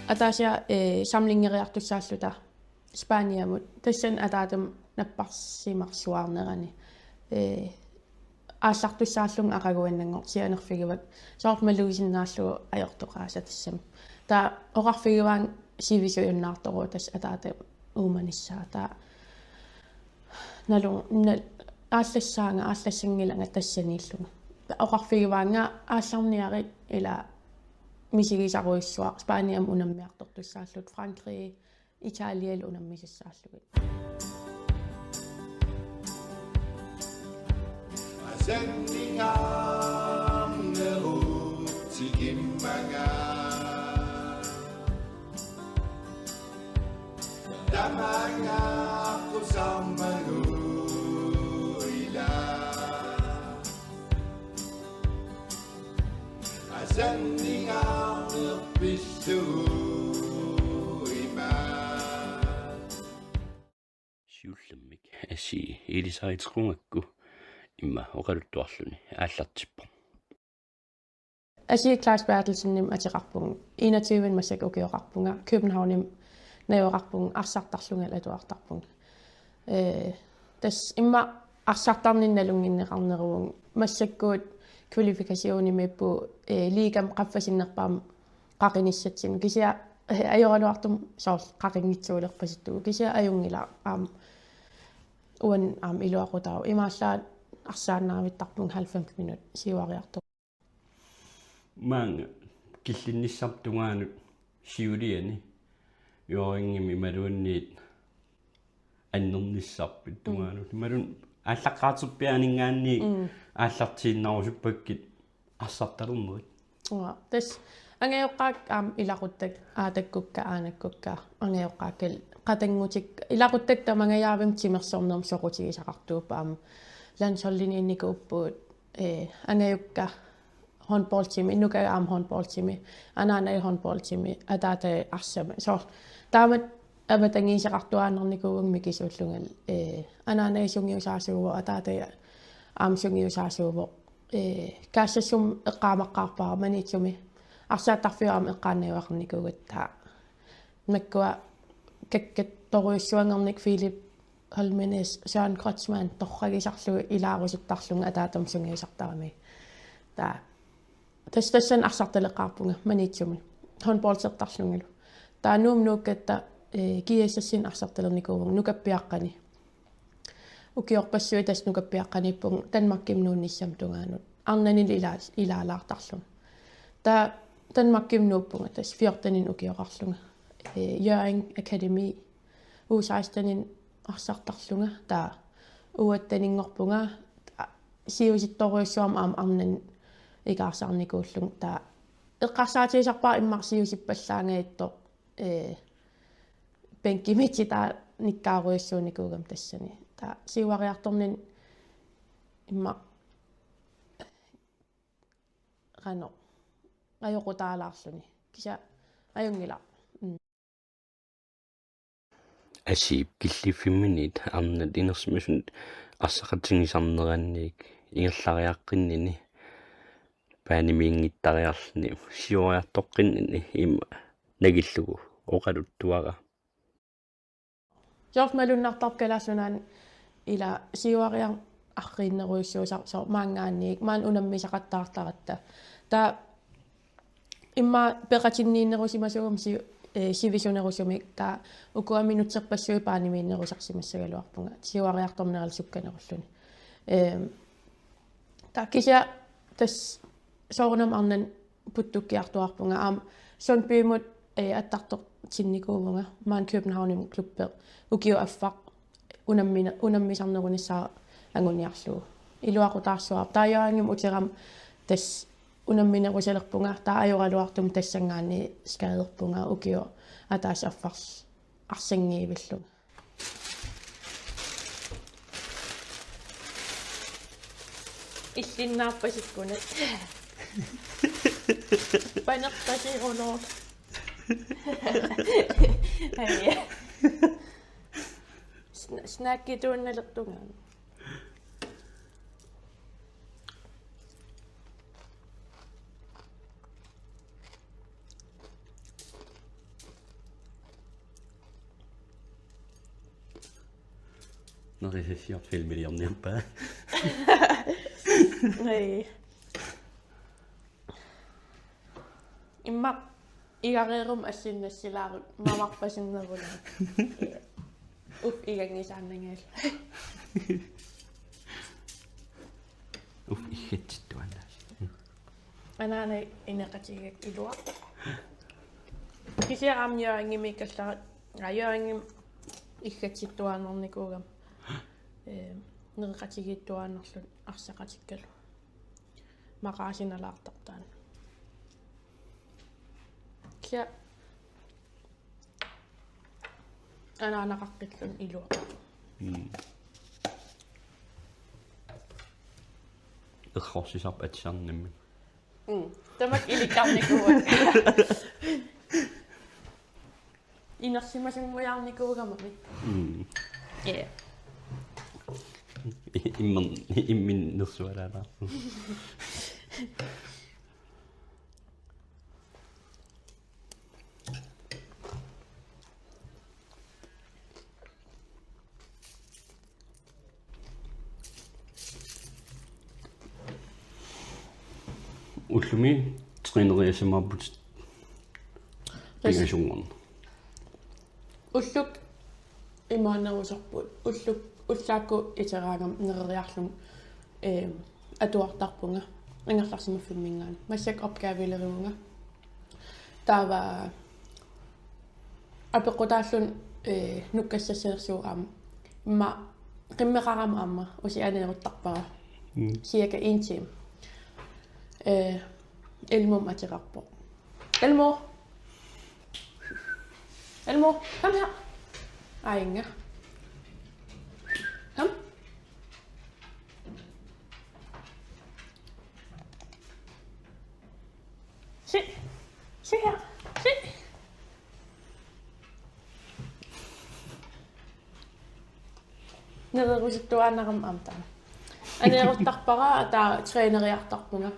Atasia samlingeriartussaалluta Spaniamut tassan ataatum napparsimarsuarnerani ааллартуссааллунга акагуаннангор сианерфигивак соорт малуисиннааллугу аёртоqaasa тассам таа оқарфигиваан сивисуйуннаартору тас атаата ууманиссаа таа налу ааллассаанга ааллассангиланга тассанииллунга оқарфигиваанга аалларниари ила мисигисаруиссуа Спаниам унаммиартортуссааллут Франкри Италиал унаммисассааллугит Sending on the road to Gimbaga Damanga Kusamanuila Sending on the Pisuima Sjullemmik asi ilisaitrungakku imma oqaluttuarluni aallartippo Asi Claus Bertelsen atiqarpung 21 massak ukioqarpunga Københavnim najoqarpung arsartarlunga latuartarpung tas imma arsartarninnalunginneqarneruung massakkuut kvalifikasiunimippu liigam qaffasinerpaam qaqinissatsin kisia ajoraluartum soor qaqinngitsuulerpasittugu kisia ajungila uan iluaqutau imaallaat арсаанаавиттарпун 90 минут сиуариарто маанга киллинниссартунгаанут сиулиани юорингими малуунниит аннерниссарпит тунгаанут малун ааллаққаатуппианингаанни ааллартииннарусуппаккит арсарталернерит уа тас ангеоққаак илақуттак аатаккукка аанаккукка ангеоққааккал қатангутик илақуттак тамангаяавим тимерсорнерм соқутигисақартууппаам landshollinniinikuuppuut angayukka handballtimi nuka handballtimi anana handballtimi ataata arsama so taamat abatangiisaqartuaanernikuvung mikisuullungal anana isungiusaasuuvo ataata aamsungiusaasuuvo kaassum eqqaamaqqaarpaa manitsumi arsaattarfiaam eqqaanniuaqarnikugut makkua kakkat toruissuangernik Philip Holmenes Søren Kreutzmann torragisarlugu ilaarusuttarlunga ataatam sungiisartarami taa tassan arsartaleqqaarpunga manitsumi handballsertarlungalu taa nuumnuukkatta kiasassin arsartalernikuuvung nukappiaqqani ukiorpassui tas nukappiaqqanippung Danmarkim nuunnissam tungaanut arnanil ilaalaartarlunga taa Danmarkim nuuppunga tas 14 ukioqarlunga Jørgen Akademi U16 арсартарлунга таа уаттанингорпунга сиуситторуйссуам арнан икаарсаарникууллун таа эққарсаатисарпаа иммарсиусиппаллаангаитто бенкимити таа никкааруйссууникуугам тассани таа сиуариарторнин имма рано ajokutaalaarluni kisa ajungila asiip killiffiminit arnat inersmisut arsaqatingisarneranniik ingerlariaqqinni paanimiingittariarlni sioriartoqqinni imma nagillugu oqaluttuara Jos malunnartarkalassunan ila sioriar arrinneruissuusar so maangaanniik maan unammisaqattaartaratta ta imma peqatinniinnerusимасугам си сивисунерусуми таа укуаминутсерпассуи паанимииннерусарсимассагалуарпунга сиуариарторнерал сукканеруллуни таа кися тас соорнам арнан puttуккиартуарпунга сон пиимут аттартор синникуувнга маан København клуббер укиу аффақ унаммисарнерунissaa ангуниарлуу илуақутаарсуар тааяангим утерам тас унамминерусалерпунга таа ajorалуартум тассангаани скаадерпунга укиу атаас аффарс арсангиивиллу иллиннаарпасиккунат панертасироноо ая снаккитуунналертунгаа Når jeg ser film i den hjemme. Nej. Imma igarerum assinnassilaarut mamarpasinneruna. Igangisaannangaal. Ihit tuanna. Anana ineqatigak ilua. Kisiaramjøringimikkallarat ajøringim иггатситтуаанерникуугам неқатигиттуаанерлут арсақатиккалу мақаасиналаартартаан кия анаанақаққиллун илуа Errossisap atsannemmin. тамак иликарникууа инерсимасунгуяарникуугамами е Immin nussuarana. Ullumi træneriasimarbut. Pingasungorn. уллук имаанерусарпут уллук уллаакку итераагам нерриарлум атуартарпунга ангерларсимаффиммингаан массак опгаавилеруунга таава апеккутааллун нуккассассерсууаама имма qimmeqarama amma usi aneruttарпара cirka 1 time elmum atirarpo Elmo, kom her. Ej, Inge. Kom. Se her. Se. Nederusittuaanaram amtaan. Aneruttarpara ata treeneriartarpunga.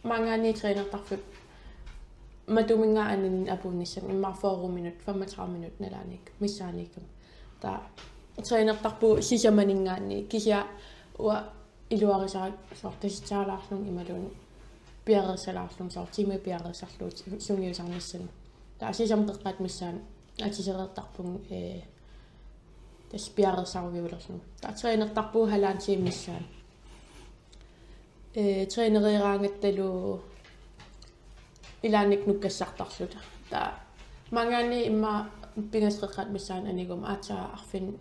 Mangani treenertarfut. Matuminga anin apunissan imma 4 minut 35 minut nalanik missaanikam ta treenertarpu sisamaningaanni kisia ua iluarisarat sortasittaalaarlung imalun piarersalaarlung sortime piarersarluut sungiusarnissan ta sisamteqqat missaan atiserertarpung tas piarersarviulerlung ta treenertarpu halaansiim missaan treeneriiraangattalu ilaanik nukkassartarluta ta mangani imma pingasreqat missaan anigum aata arfin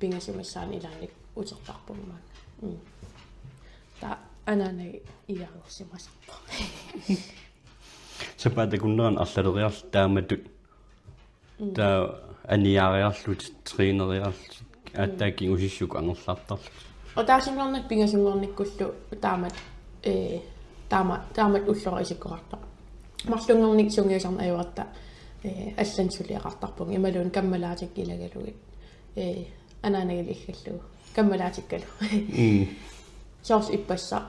pingasumassaan ilaanik usertarpummaan ta ananai iarersimasarpa Sapata kunneraan arlaleriarl taamatut ta aniariarlut treeneriarl aattaakking usissuk angerlartarlu otaasimlernak pingasungornikkullu taamat ullora isikkorarta марлунгерник сунгиусарна аюратта аллансулиақартарпунг ималуун каммалаатик илагалугит анаанагил иггаллугу каммалаатиккалу соорс иппасса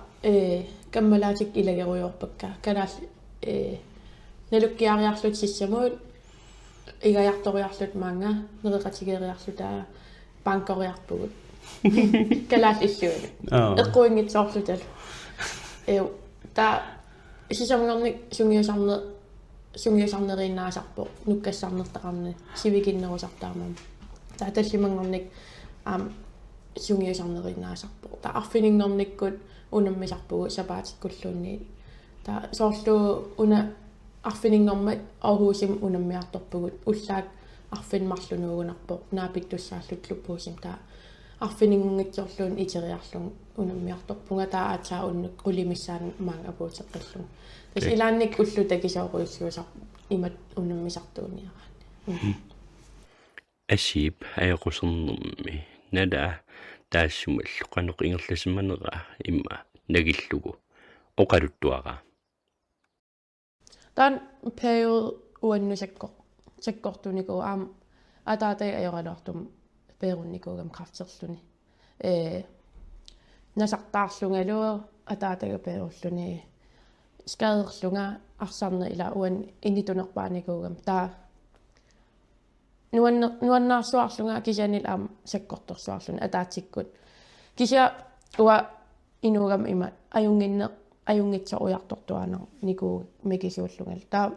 каммалаатик илагеруйорпакка канаал налуккиариарлут сиссамуут игаярториарлут маанга нереқатигериарлутаа банкориарпугут калаал иллуалу эққуингит соорлуталу та сисамгерник сунгиусарне сумиусарнериннаасарпо нуккассарнертақарни сивикиннерусартаамам тааталлимангорник сумиусарнериннаасарпо та арфинингнорниккут унаммисарпугу сапаатиккуллуунни та соорлу уна арфинингнормат орхуусим унаммиарторпугут уллаак арфинмарлунуугунарпо наапиттуссааллут луппуусим та арфинингнгитсорлуун итериарлун унаммиарторпунга таа атаа уннук qulимиссаан маан апуутеққиллун тас илаанник уллу такисоорюссуусар имат унаммисартууниараани асип аёқусернэрми нала таассумал қанеқ ингерласиманера имма нагиллугу оқалуттуара тан period уаннусаккортунику аам атаатай аёралуартум перунникугам крафтерлуни насартаарлунгалуа атаатага перуллуни скаадерлунга арсарне ила уан иннитунерпааникугам таа нуаннаарсуарлунга кисианил аам саккорторсуарлуни атаатиккут кися уа инугам има аюнгитсо уяртортуанер нику микисууллунгал таа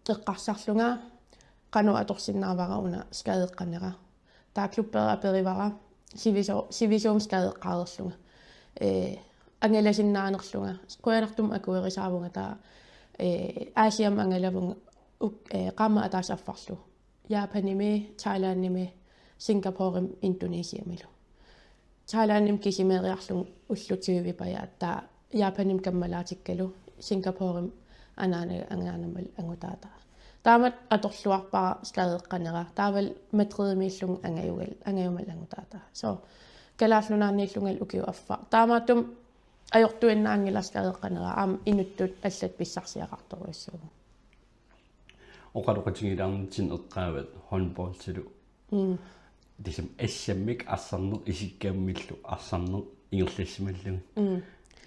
эққарсарлунга қану аторсиннаавара уна скаадеққанера таа клуббера перивара сивисуум скаадеққаадерлунга ангеласиннаанерлунга қуянартум акуерисаавунга таа аасиам ангалавунга қама атаасаффарлу япаними тайландними сингапорим индонесиамилу тайландним кисимериарлун уллутиуви паяат таа япаним каммалаатиккалу сингапорим анаанага ангаанамал ангутаата таамат аторлуарпара скаадеққанера таавал матридмииллун ангаюмал ангутаата со калааллунааннииллунгал укиу аффа таамаатум ajortuinnaangila skaadeqqanera aam inuttut аллат писсарсиақарторуссугу оқалоқатигилаарнитсин эққаават håndboldтилу дисэм эссаммик ассарнер исиккааммиллу ассарнер ингерлассималлуг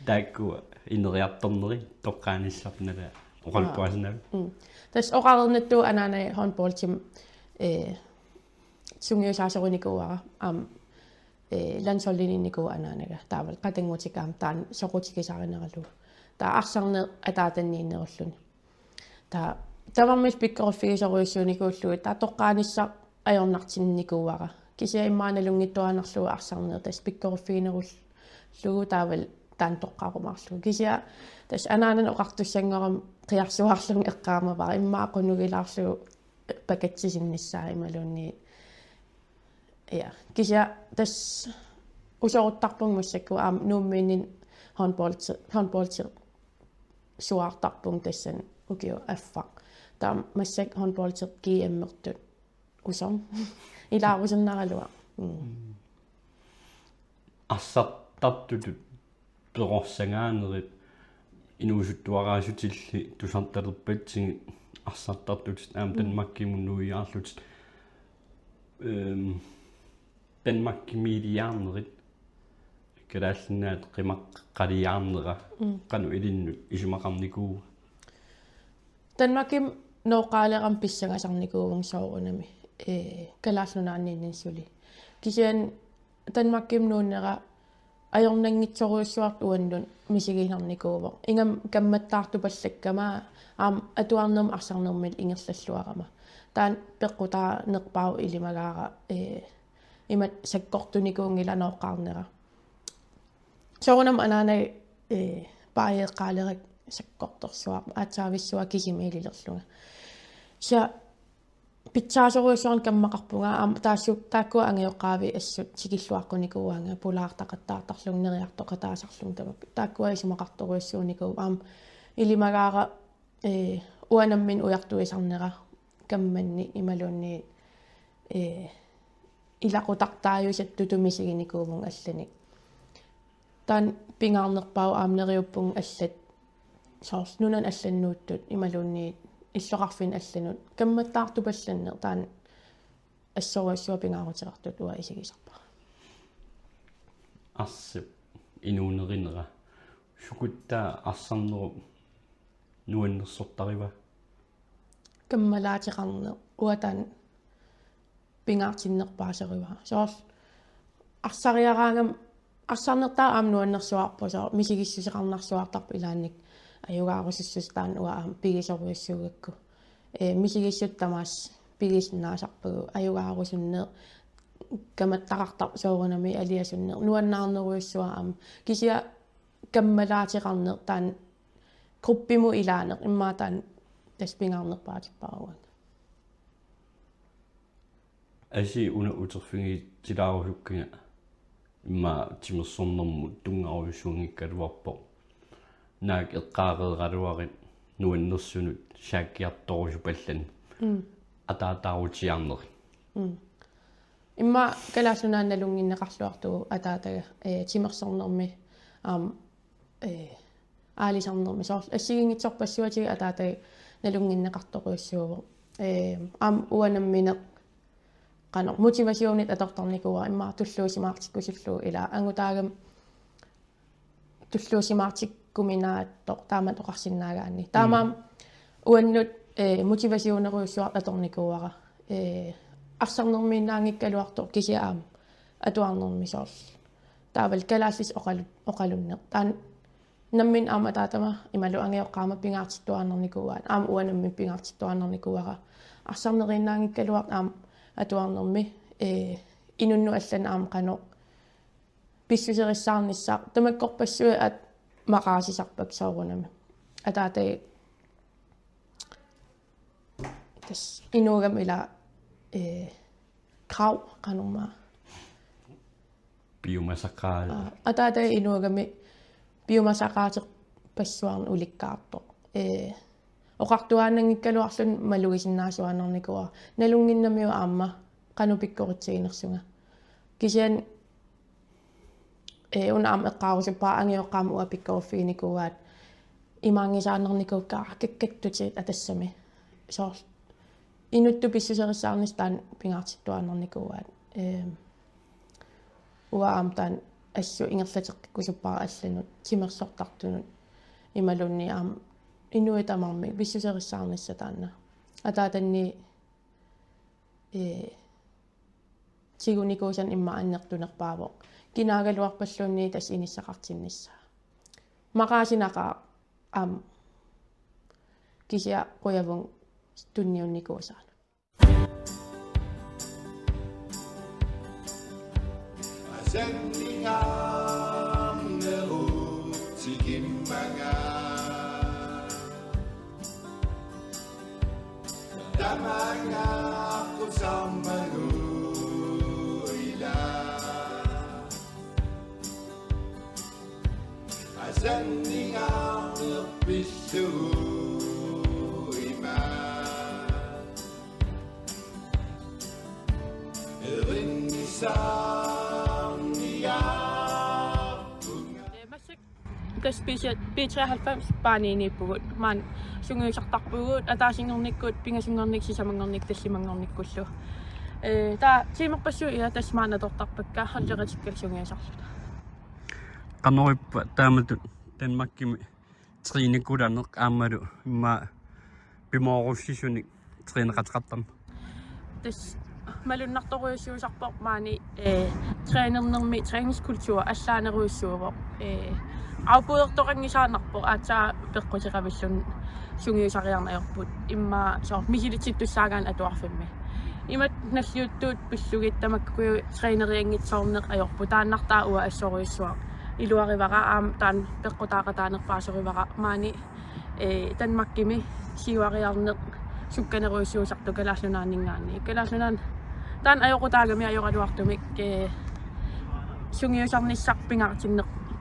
тааккуа инериарторнери тоққааниссарнала оқалпуасинав тас оқарернатту анаанай håndboldтим сунгиусаасеруникуара аам landshollinniku anaanaga taaval qatangutikaam taan soqutikisarinerallu taa arsaarne ataataniinnerulluni taa tavarmis pikkoruffigisoruissuunikuullugu taa toqqaanissa ajornartinnikuuara kisia immaanalungittuanerlugu arsaarne tas pikkoruffiginerullugu taaval taan toqqaarumaarlugu kisia tas anaanan oqartussangeram qiarsuarlung eqqaamavara immaaqqunugilaarlugu pakatsisinnissaa imalunni ja kisia tas usoruttarpung mussakku aam nuummiinin håndbold suartarpung tassan ukio affa taam massak håndbold GM-mertut usom ilaarusenneralua ассартартутут перорсангааnerit инуусуттуараасутилли тусарталерпатсиги ассартартутит аам танмаккимуннуиаарлутит танмаккимилиаарнерит калааллинаат қимаққалиаарнера қану илиннут исумақарникуу танмакким ноқаалерам писсагасарникуувун соорунами калааллунааннииннссули кисиан танмакким нууннера ajornangitsoruussuart uannun misigillarnikuuvo ingam kammattaartupallakkamaa aam atuarnerm arsarnermil ingerlalluarama taan peqqutaa neqpau ilimagaara imat sakkortunikuungila nooqqaarnera soorunam anaanai paajeeqqaalerik sakkortorsuaq aatsaavissuа kisimiililerlunga sia питсаасоруусуарн каммақарпунга аама тааккуа ангиоққаави ассут сикиллуаққуникууаанга пулаартақаттаартарлугнериартоқатаасарлун тама тааккуа исумақарторуиссууникуу аама илимагаара уанаммин уяртуисарнера камманни ималуунни илақутартааюсаттутумисигиникуувун алланик таан пингаарнерпау аамнериуппун аллат соорс нунан алланнууттут ималуунни иллоқарфин алланут камматтаартупалланнер таан ассоруассуа пингаарутерартут уа исигисарпа арсип инуунеринера сукуттаа арсарнеру нуаннерсортарива каммалаатеқарнер уатаан пингаартиннерпаасерива соорс арсариараангам арсарнертаа аам нуаннерсуарпу соо мисигиссусеқарнарсуартарпу илаанник аюгаарусуссустаан уаам пигисоруйссуугакку мисигиссут тамаас пигиснаасарпагу аюгаарусуннеэ каматтақартар соорунами алиасуннеэ нуаннаарнеруйссуаам кисиа каммалаатеқарнеэ таан группиму илаанеq иммаатаан таспингаарнерпаатиппаруан аси уна утерфиги тилаарусуккига имма тимерсорнэрмут тунгааруйссуунгиккалуарпо наак эққаареералуарит нуаннерсунут сааккиарторусупаллан атаатаарутиарнери имма калаасунаанналунгиннеқарлуартугу атаатага тимерсорнэрми аалисарнэрми соор ассигингитсорпассуатига атаатага налунгиннеқарторуйссуувоо уанамминеқ qanor motivationit atortarnikuwa imma tulluusimaartikkusilluu ila angutaagam tulluusimaartikkuminaattoq taamat oqarsinnaagaanni taamaam uannut motivationeruussuart atornikuwara арсарнэрмииннаангиккалуарто кисиаам атуарнэрмисоор таавал калааллис оqalunneq taan наммин аама таатама ималу ангиоққаама пингаартиттуарнэрникуаат аама уанамми пингаартиттуарнэрникуара арсарнерииннаангиккалуарт аама атуарнэрми инунну аллан аама қано писсусерissаарнissaaq тамаккорпассуи ат мақаасисарпак соорунами атаатай тас инугам ила krav qanumma biomassaqaal ataatai inuagami biomassaqaateq passuarn ulikkaarto oqartuaannangikkaluarlun malugisinnaasuanernikua nalunginnamiu aamma qanupikkoritiginersunga kisian una am eqqaarusupaa angioqqaama uapikkoruffiginikuaat imaangisaanernikukkaa kakkattutit atassami soor inuttu pissuserissаарnis taan pingaartittuanernikuaat uaam taan assu ingerlateqqikusuppara allanut timersortartunut imalunni aam inuitamarmi pissuserissаарnissa taanna ataatanni tigunikuusan imma annertunerpaavo kinaagaluarpalluunni tas inissaqartinnissa maqaasinaqa aam kisia quyavun tunniunnikuusaan Sendingaamnerutikimmaga Damanga kusamanuila Sendingaamnepissu kas B93 paaniinippugut maan sungiusartarpugut ataasingernikkut pingasungernik sisamangornik tassimangornikkullu taa tiimerpassu ia tasmaanatortarpakka halleratikkal sungiusarlut qanorippa taamatut tanmakkimi trinikulanerq aammalu imma pimoorussisunik trineqataqartarma tas malunnartoruissuusarpoq maani trainernermi træningskultur allaaneruissuuvoq aupuertoqangisaanarpo aatsaa peqqutiqavillun sungiusariarnaerput imma soor misilitsittussaagaan atuarfimmi imat nalliuttuut pillugit tamakkuyu traineriangitsoorneq ajorpu taannartaa ua assoruissuaq iluarivara aam taan peqqutaaqataanerpaasorivara maani tanmakkimi siuariarneq sukkaneruissuusartu kalaallunaanningaanni kalaallunan taan ajoqutaagami ajoqaluartumik sungiusarnissaq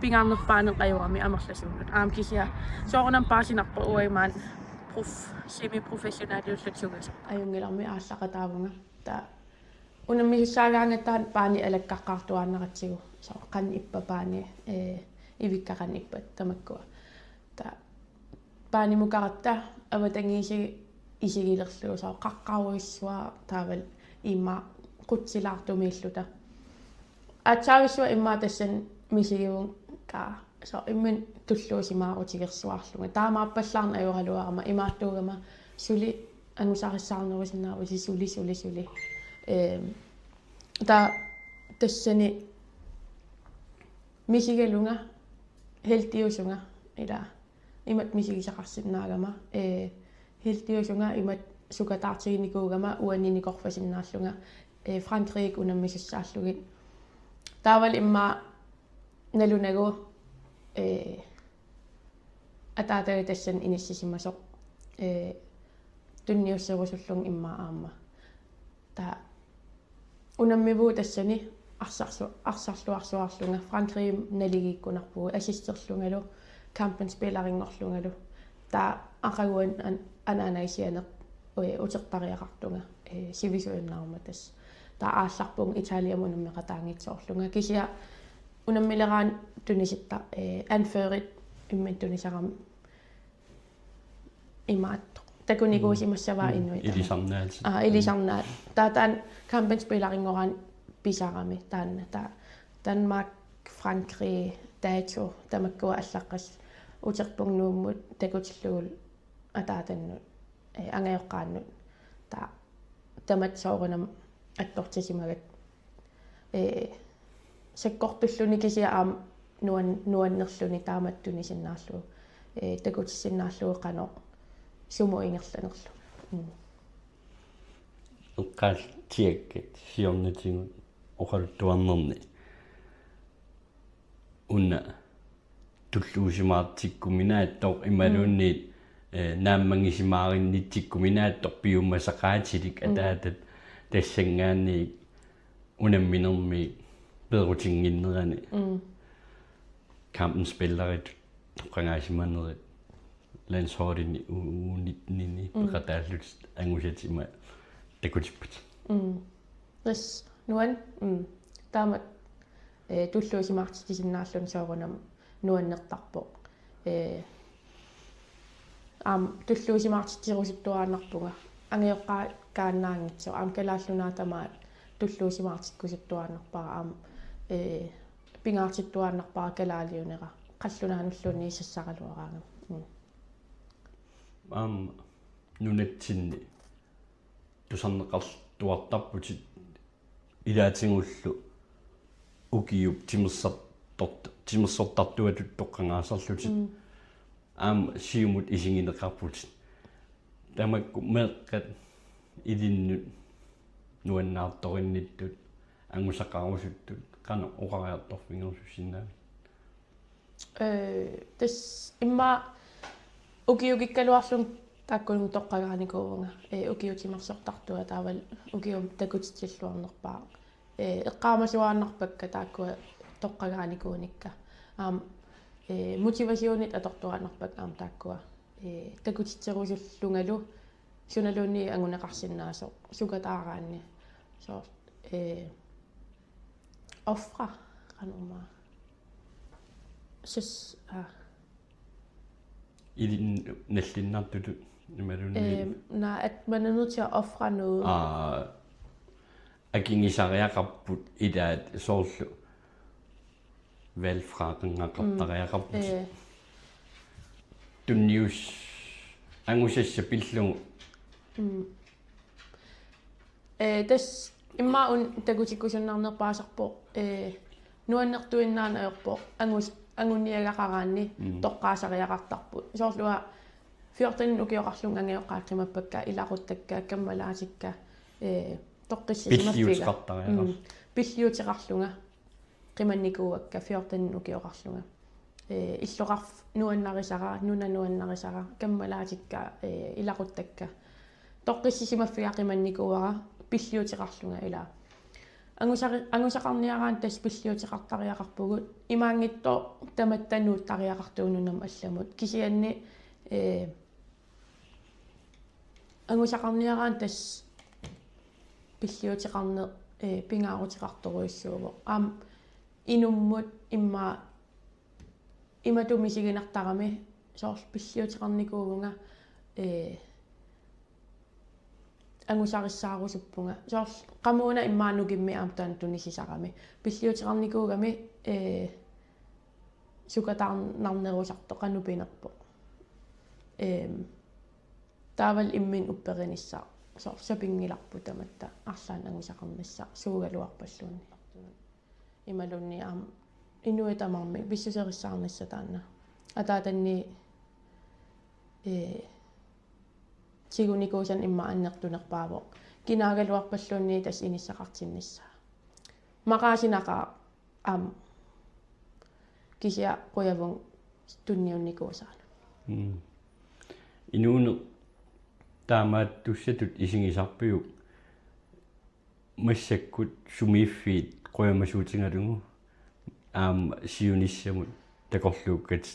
pingaarnerpaaneq ajorami amerlasuunut aam kisia soorunam paasinarpo uimaan semi-professionaalullut sungiusaq ajungilarmi aallaqataavunga taa unammissaagaangattaan paani alakkaqqaartuaanneratsigu so qan ippa paani ivikkaqan ippat tamakkua taa paani mukaratta avatangiisi isigilerluu so qaqqaruissua taaval imma qutsilaartumiilluta atsaavissua imma tassan misigivun ka so immin tulluusimaarutigерsuarlunga taamaappallarna ajoraluarama imaattuugama suli angusaarissаарnerusinnaaru suli ta tassani misigelunga heltiusunga ila imat misigisaqarsinnaagama hiltiusunga imat sukataartiginikuugama uanninikorfasinnaallunga Frankrig unammissaallugit taaval imma nalunagu ataataga tassan inissisimmasoq tunniusserusullung imma aamma ta unammivu tassani arsaarluarsuarlunga Frankrig naligikkunarpugu assisterlungalu kampen spelaringorlungalu ta aqaguan anaanaisianeq utertariaqartunga sivisuinnaarmatas ta aallarpung Italiamunammi qataangitsoorlunga kisia unammileraan tunisitta anførit imman tunisaram imaat takunikuusimassavaa innuit Ilisarnaat. ilisarnaat taataan kampen spelaringoraan pisarami taanna ta Danmark Frankrig dato tamakkua allaqqas uterpungnuummut takutillugul ataatannut angajoqqaannut ta tamatsoorunam attortisimagat sakkortulluni kisia aam nuannerluni taamattuni sinnaarlu takutissinnаарlu qano sumu ingerlanerlu Uqqaal tiakkat siornatigut oqaltuarnerni unna tulluusimaartikkuminaattoq imaluunniit naammangisimaarinnitikkuminaattoq piummasaqaatilik ataatat tassangaanni unamminermi peerutinginnerani kampen spillerit qangaasimanerit landsholdini uunitnini peqataallut angusatima takutippat tas nuan taamat tulluusimaartitisinnaallun soorunam nuannertarpoq aam tulluusimaartitirusuttuaannarpunga angeoqqaa kaannaangitso aam kalaallunaatamaat tulluusimaartikkusuttuaannarpara aam pingaartittuaannarpara kalaaliunera qallunaanulluunni sassaqaluaraanga nunatsinni tusarneqartuartarputit ilaatingullu ukiup timersortartuatut toqqangaasarlutit siumut isingineqarputit tamakku meeqqat ilinnut nuannaartorinnitut angusaqarusuttut qana oqariartorfingersussinnaat tas imma ukiukikkaluarlung taakkunung toqqagaanikuunga ukiutimersortartua taaval ukium takutitsilluarnerpaa eqqaamasuaannarpakka taakkua toqqagaanikuunikka aam motivasiunit atortuaannarpak aam taakkua takutitserusullungalu sunaluunni anguneqarsinnaasoq sukataaraanni so offra qanuma sis ilin nallinnartutut imalunni na at man er nødt til at ofre noget akingisariaqarput ilaat soorlu valfraaqanngaqartariaqarput tunnius angusassa pillugu tas imma un takutikkusunnaarnerpaasarpo nuannertuinnaanaerpo angunniagaqaraanni toqqaasariaqartarput soorlua 14 ukioqarlung angeoqqaaqqimappakka ilaquttakka kammalaatikka toqqissisimaffika pilliutiqarlunga qimannikuuakka 14 ukioqarlunga illoqarf nuannarisara nunanuannarisara kammalaatikka ilaquttakka toqqissisimaffika qimannikuuara pilliutiqarlunga ila angusaqarniaraan tas pilliutiqartariaqarpugut imaangitto tamattanuuttariaqartuununam allamut kisianni angusaqarniaraan tas pilliutiqarne pingaarutiqartoruissuuvo aam inummut imatumisiginartarami soorl pilliutiqarnikuugunga angusarissaarussuppunga soorl qamuuna immaanukimmi aamtaan tunisisarami pilliutiqarnikuugami sukatarnarnerusarto qanupinerpo taaval immin upperinissa soorl sapingilarpu tamatta arlaan angusaqarnissa suugaluarpalluunni imalunni aam inuitamarmi pissuserissаарnissa taanna ataatanni тигуникуусан имма аннертунерпаавоо кинаагалуарпаллуунни тас иниссақартиннissaa мақаасинақаа кися қуявун тунниунникуусаана инуune таамаат туссатут исигисарпиук массаккут сумииффиит қуямасуутингалугу сиуниссамут такорлууккат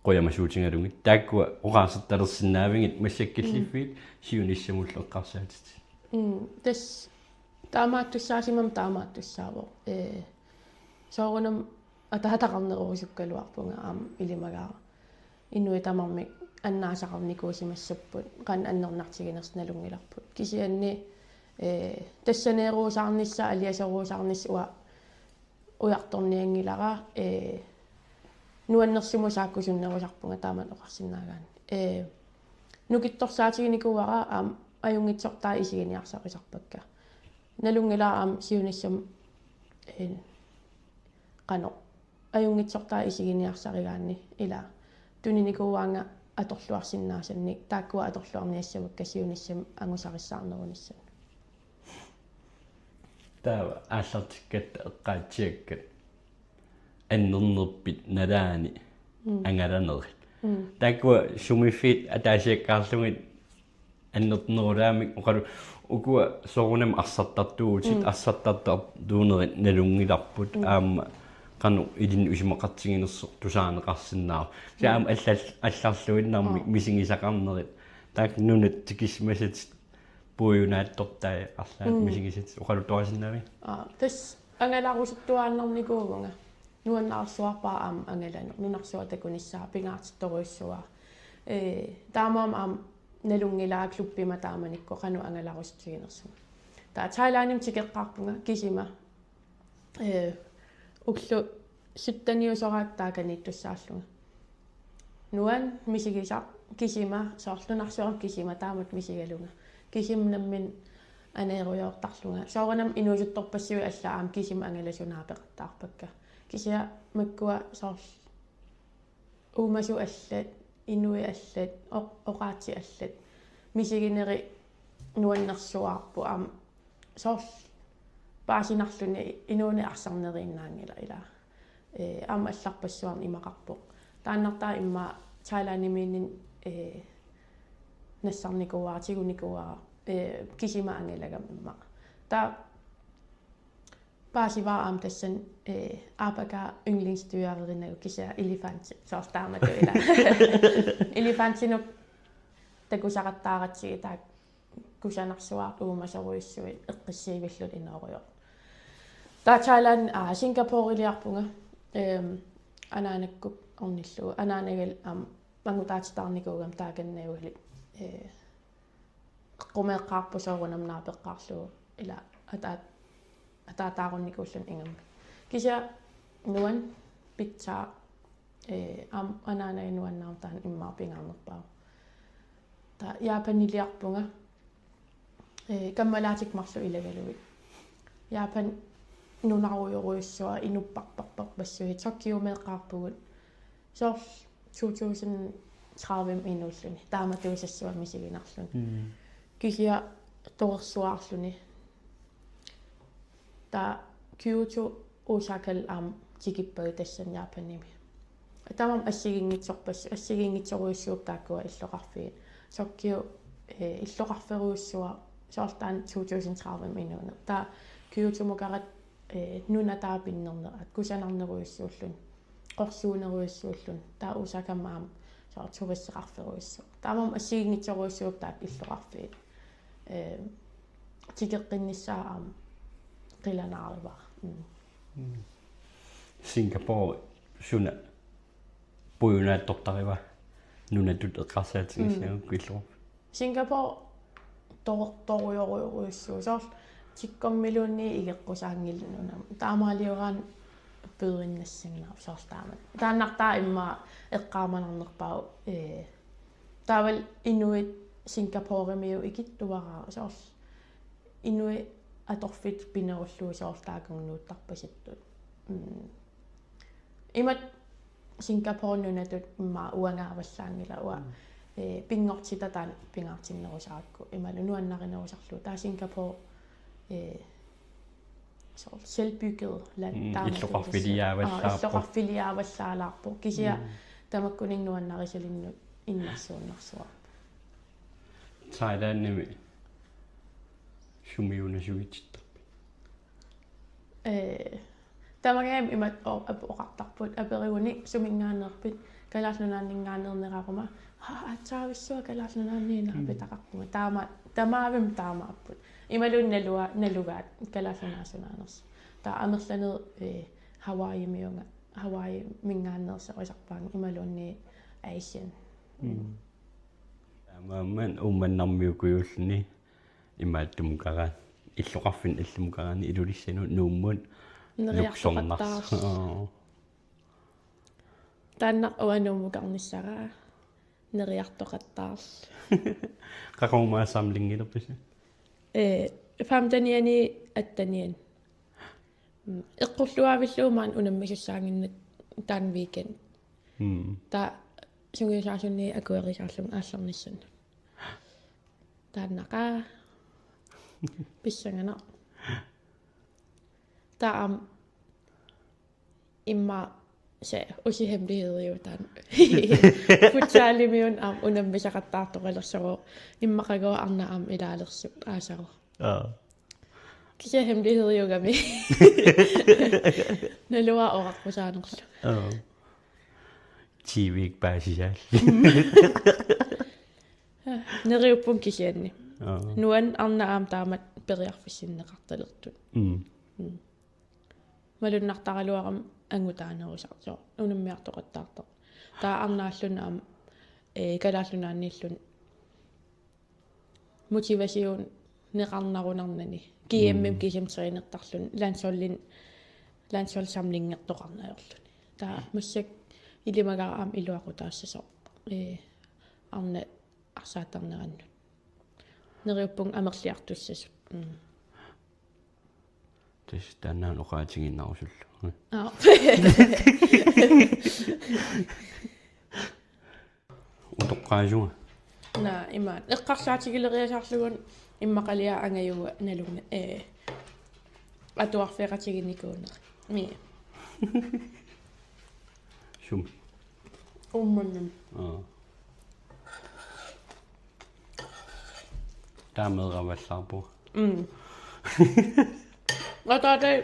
қуямасуутингалугит тааккуа оқаасерталерсинаавингит массаккиллиффиит сиуниссамуллеққарсаатит тас таамааттуссаасимам таамааттуссаавоо соорунам атаатақарнерусуккалуарпунга илимагаара иннуи тамармик аннаасақарникуусимассаппут qan аннернартигинерсналунгиларпут кисианни тассанеруусаарнisса алиасеруусаарнис уярторниангилара нуаннерсимусааккусуннерусарпунга таамат оқарсинаагаани нукитторсаатигиникуара аюнгитсортаа исигиниарсақисарпакка налунгилаа сиуниссам qano аюнгитсортаа исигиниарсаригаанни ила туниникууаанга аторлуарсиннаасанник тааккуа аторлуарниассавак касиуниссам ангусариссаарнерунissan таава ааллартиккат эққаатсиаккат аннернерпит налаани ангаланерит тааккуа сумиффит атаасиаккаарлугит аннертнерулаамик оқалу укуа сорунам арсартартуутит арсартартар дуунерит налунгиларпут аама qanu idin usimaqartiginerso tusaaneqarsinnaa saam алларлуиннарми мисигисақарнерит таак нунат тикисмасат пуйунааттортай арлаат мисигисат оқалуторисиннаами тас ангаларусуттуааннэрникуугунга нуаннаарсуарпаа ангаланер нунарсуа такуниссаа пингаартитторуиссуа таамаам налунгилаа клуппима тааманикко qanu ангаларусутигинерсума таа тайлааним тикеққарпунга кисима уклу суттаниусорааттааканиттуссаарлунга нуан мисигиса кисима соорлунарсуарам кисима таамат мисигалунга кисимнаммин анееруйоортарлунга соорунам инуусутторпассуи аллаам кисима ангаласунаапеқартаарпакка кисиа маккуа соор уумасу аллат инуи аллат оқаати аллат мисигинери нуаннерсуаарпу соор паасинарлуни инууни арсарнерииннаангила ила алларпассуарни имақарпоқ тааннартаа имма тайлаанимиинин нассарникуаа тигуникуаа кисима ангилагам имма та паасиваа тассан апака yndlingsdyrerinau кися элефанти соортаамату ила элефантинук такусақаттааратсиги таа кусанарсуаа уумасоруиссуи эққиссиивиллут иноорио таачаалан сингапорилиарпунга анаанаккуп орниллугу анаанагал мангутаатитаарникуугам тааканнаугалит қумеэққарпусоорунам наапеққарлугу ила атаатаарунникууллун ингам кися нуан питса анаанага нуаннаартаан иммаарпингаарнерпаа та яапанилиарпунга каммалаатик марлу илагалуи яапан нунаруйоруиссуа инуппарпарпарпассуи токкиумеэққарпугут соор 2030 инууллуни тааматуусассуа мисигинарлун кихиа торсуаарлуни та киото осакал тикиппаги тассан яапаними тамам ассигингитсоруиссууп тааккуа иллоқарфиги токкио иллоқарферуиссуа соортаан 2030 инуунер та киотумукарат нунатаапиннернерат кусанарнеруиссууллун qorsuuneruissuullun taa usakamaam saa turisseqarferuissu taamam assiginnitsoruissuup taak illoqarfiit tikeqqinnissaaraam qilanaariva Singapore suna pujunaattortariva nunatut eqqarsaatigissiagu killu Singapore tortoriuruissu soorl tikkormiluunni igeqqusaangillununam taamaalioraan pødrinnassingnar soortaamat taannartaa imma eqqaamanarnerpau taaval inuit Singapore miu ikittuaraa soorl inuit atorfit pinerullu soortaakunnuuttarpasittut imat Singapore nunatut imma uangaavallaangila ua pingortitataan pingaartinnerusaqakku imalu nuannarinerusarlu taa Singapore så selvbygget land illoqarfiliaavallaalaarpu kisia tamakkuning nuannarisalinnu innersuunnersuar Thailand shumiuna shuichit тамагаам имат апоқартарпут апериуни сумингааnerpit калаарлунааннингааnerneraquma аатсаависсуа калаарлунаанниинерпит тақарпуга тамаавим таамааппут ималуун налугаат калаарлунаасунаанерс таа амерланер Hawaii Hawaii мингааннерсеқисарпаан ималуунни Asian амааман умманнармиукуйуллни имааттумукара иллоқарфин иллумукарани илулиссану нууммут нериартоқаттаарс тааннақ уануумукарниссараа нериартоқаттаарс какаумаа самлингилерписа фамтаниани аттаниан эққуллуавиллуумаан унаммисуссаангиннат таан викенд та сунгисаасунни акуэрисаарлун ааллернissan тааннаqa писсангана таам имма се усихемлигheder jo таан футсаалимиун аам унаммисақаттаартоқалерсоо иммақагоо арнаам илаалерсут аасаро кися hemmelighed jo gami налуа ораққусаанерсу TV baasisal нериуппун кисианни нуан арнаам таамат периарфиссиннеқарталертут малуннартаралуарам ангутаанерусартоо унаммиартоқаттаартоо таа арнааллунаам калааллунааннииллун мотивасиун неқарнарунарнани киэммим кисимтеринертарлун лансолсамлингертоқарнаерлуни таа массак илимагараам илуақутаассасо арна арсаатарнеранну нериуппун амерлиартуссасут тэс танаан оqaатигиннарусуллу утоққаажуга на имаат эққарсаатигилериасаарлугун иммақалиа ангаюга налугна атуарфеқатигинникуунер ми шум умманнам таамеэраваллаарпу атаатай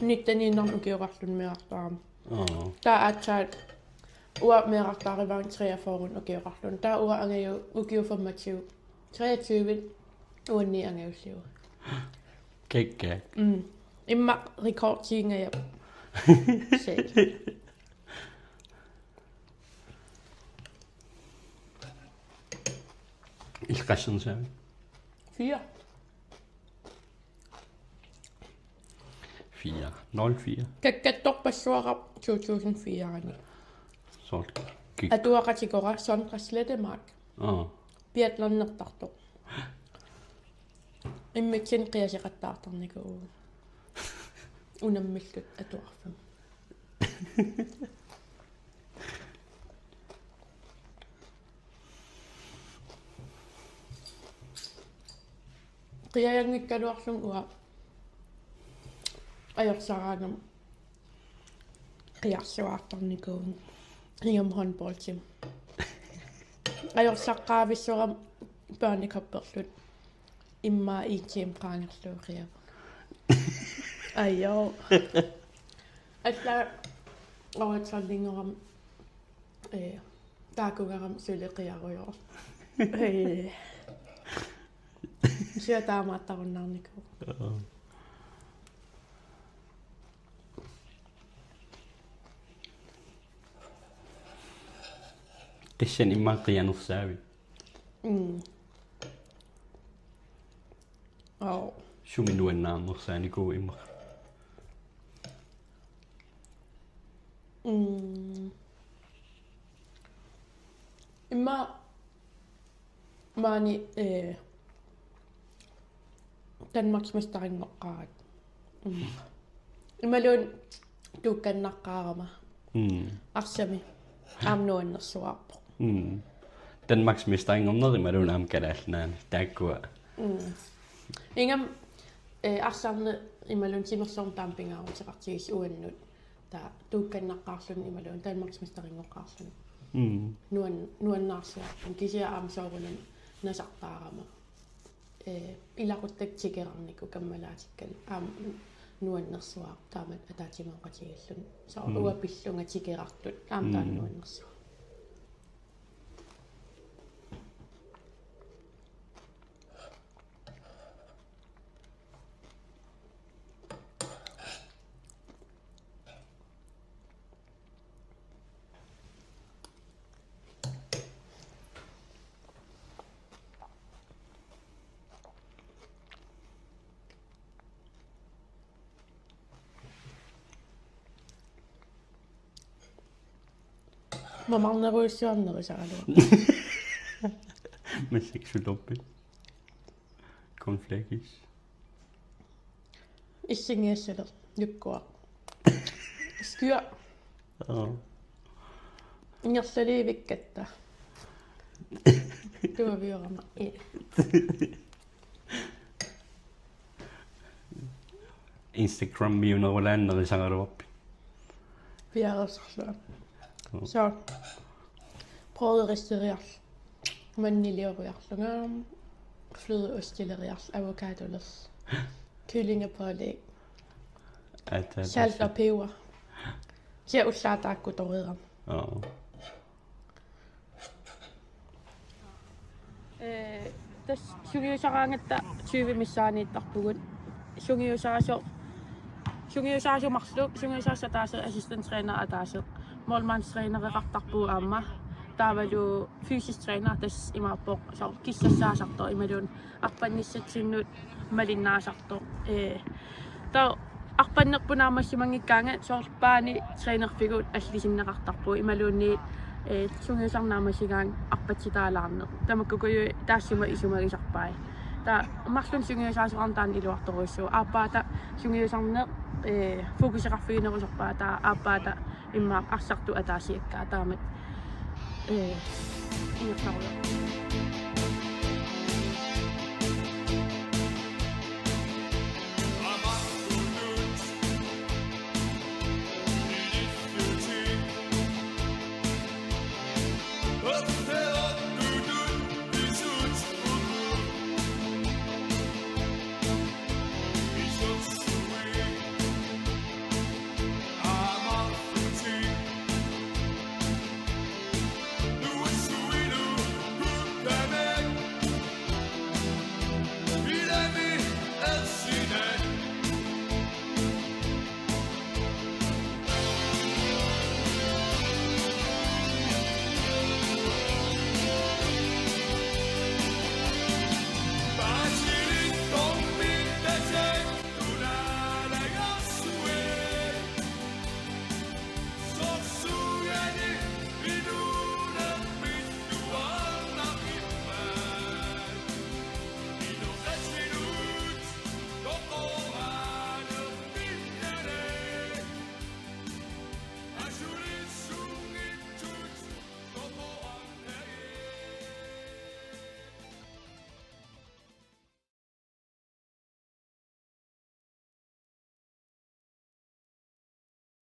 ниттанииннарну киорарлун меартаарам таа атсаат уа меартаариваан 43 укиорарлун таа уа ангаю укиуфамматсиу 23 уанни ангаюссиу кекке имма рекордтиингая сел илқассернсаа 4 04 каккатторпассуарап 2004-ани сорт атуақатикора сонрасслатемаак пиатлернертартоқ иммиксин қиасеқаттаартарникуу унаммиллут атуарфам қиаягниккалуарлун уа ajorсараанам қиарсуаартарникуун хигам håndboldтим ajorсаққаависсорам børnekopperlut имма итим праангерлуукиава айо атла оватсаллингерам таакугарам сулеқиаруйор сиатаамааттаруннаарнику тэсэн иммааққианерсаави суминуаннаарнерсааникуу имма имма маани Danmarksmestaringoqqarat ималуун туукканнаққаарама арсами аамнуаннэрсуарпо Danmarksmester ingomnerimalun aamkalaallanaani taakkua ингам арсаарне ималун тимерсорн таампингаарутеқартигис уаннут таа туукканнаққарлун ималун Danmarksmesteringоққарлун нуаннаарсуарпун кисиа аамсоорунам насартаарама илақуттак тикерарнику каммалаатиккал аам нуаннерсуаа таамат атаатимаоқатигиллун саа уаппиллунга тикерартут аам тааннуаннерсуа мамарнеруиссуарнерисаалуа Massiksuloppi. Cornflakes. иссингиассалер юккуа скиа ингерсалиивиккатта туавиорама Instagram miunerulaannerisagaluarpi. пиарерсарлуа så prøvede risterial manilioriarlunga flødeostilerial avocadoles kyllingepålæg salt og peber ja ullaataakkutoriram tas sungiusaraangatta 20 missaaniittarpugut sungiusarasumarlu sungiusarsataase assistant trainer ataaseq målmandstræner aamma taavalu fysisk træner tas imaappoq so kissassaasartor imalun arpannissatsinnut malinnaasartor ta arpannerpunaamassimanngikkaanga soorpaani trænerfigut allisinneqartarpu imaluunni sungiusarnaamasigaang arpatsitaalаарneq tamakkukuyu taassima isumagisarpai ta marlun sungiusaasuartaan iluartoruissuu aappaata sungiusarneq fokuseqarfiginerusarpaa ta aappaata imma arsartu ataasiakkaa taamat ingertarula